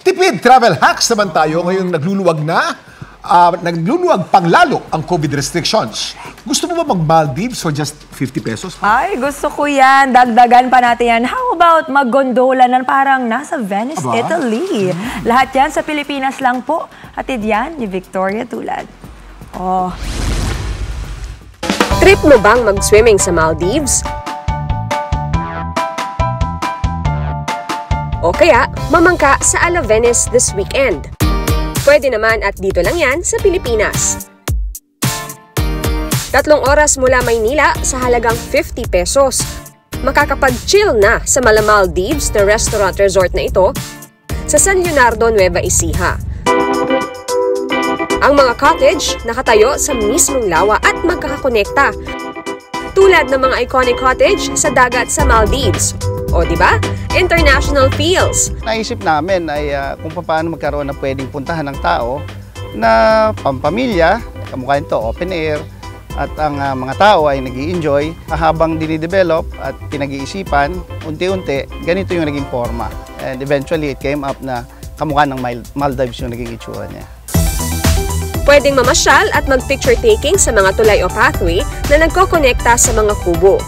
Tipid travel hacks naman tayo ngayong nagluluwag pang lalo ang COVID restrictions. Gusto mo ba mag-Maldives for just 50 pesos? Ay, gusto ko yan. Dagdagan pa natin yan. How about mag-gondola na parang nasa Venice, Italy? Lahat yan sa Pilipinas lang po. Hatid yan ni Victoria Tulad. Oh. Trip mo bang mag-swimming sa Maldives? O kaya, mamangka sa Ala Venice this weekend? Pwede naman at dito lang yan sa Pilipinas. 3 oras mula Maynila sa halagang 50 pesos. Makakapag-chill na sa Maldives na restaurant resort na ito sa San Leonardo, Nueva Ecija. Ang mga cottage nakatayo sa mismong lawa at magkakakonekta. Tulad ng mga iconic cottage sa dagat sa Maldives. O diba? International feels. Naisip namin ay kung paano magkaroon na pwedeng puntahan ng tao na pampamilya, kamukha nito, open air, at ang mga tao ay nag-i-enjoy habang dinidevelop at pinag-iisipan, unti-unti, ganito yung naging forma. And eventually, it came up na kamukha ng Maldives yung naging itsura niya. Pwedeng mamasyal at mag-picture taking sa mga tulay o pathway na nagkokonekta sa mga kubo.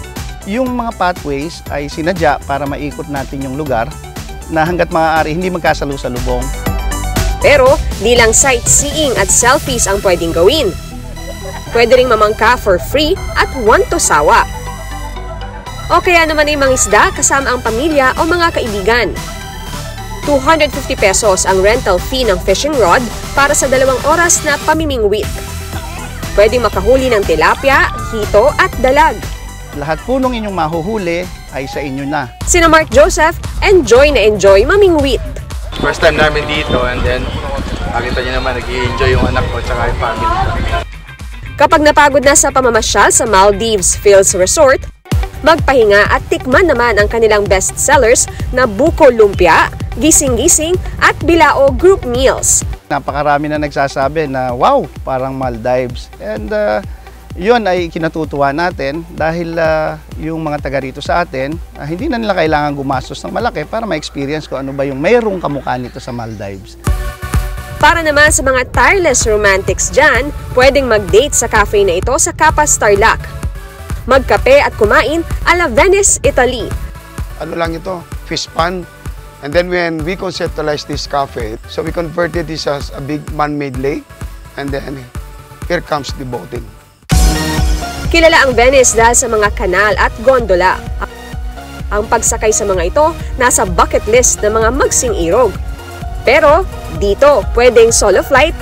Yung mga pathways ay sinadya para maikot natin yung lugar na hanggat maaari hindi magkasalu-salubong. Pero di lang sightseeing at selfies ang pwedeng gawin. Pwede ring mamangka for free at want to sawa. O kaya naman ay mangisda kasama ang pamilya o mga kaibigan. 250 pesos ang rental fee ng fishing rod para sa 2 oras na pamimingwit. Pwedeng makahuli ng tilapia, hito at dalag. Lahat po nung inyong mahuhuli ay sa inyo na. Sina Mark Joseph, enjoy na enjoy mamingwit. First time namin dito and then nakita niyo naman nag-i-enjoy yung anak ko at yung family ko. Kapag napagod na sa pamamasyal sa Maldives Fields Resort, magpahinga at tikman naman ang kanilang best sellers na buko lumpia, gising-gising at bilao group meals. Napakarami na nagsasabi na wow, parang Maldives. And yun ay kinatutuwa natin dahil yung mga taga rito sa atin, hindi na nila kailangan gumastos ng malaki para ma-experience ko ano ba yung mayroong kamukha nito sa Maldives. Para naman sa mga tireless romantics dyan, pwedeng mag-date sa cafe na ito sa Capas Tarlac. Magkape at kumain ala Venice, Italy. Ano lang ito, fish pan. And then when we conceptualized this cafe, so we converted this as a big man-made lake. And then here comes the boating. Kilala ang Venice dahil sa mga kanal at gondola. Ang pagsakay sa mga ito nasa bucket list ng mga magsing-irog. Pero dito, pwedeng solo flight,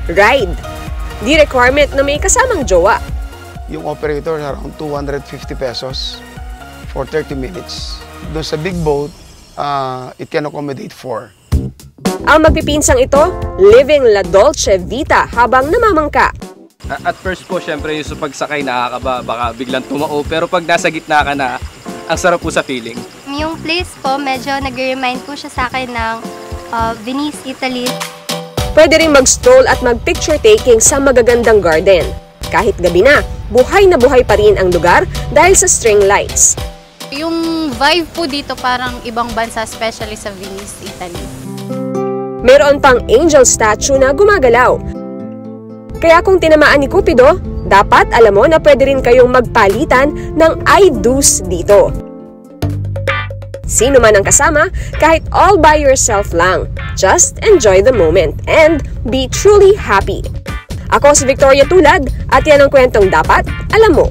ride. Di requirement na may kasamang jowa. Yung operator around 250 pesos for 30 minutes. Doon sa big boat, it can accommodate 4. Ang magpipinsang ito, living la dolce vita habang namamangka. At first po, syempre yung sa pagsakay nakakaba, baka biglang tumao. Pero pag nasa gitna ka na, ang sarap po sa feeling. Yung place po, medyo nag-remind po siya sa akin ng Venice, Italy. Pwede rin mag-stroll at mag-picture taking sa magagandang garden. Kahit gabi na buhay pa rin ang lugar dahil sa string lights. Yung vibe po dito parang ibang bansa, especially sa Venice, Italy. Meron pang angel statue na gumagalaw. Kaya kung tinamaan ni Cupido, dapat alam mo na pwede rin kayong magpalitan ng I do's dito. Sino man ang kasama, kahit all by yourself lang, just enjoy the moment and be truly happy. Ako si Victoria Tulad at yan ang kwentong dapat alam mo.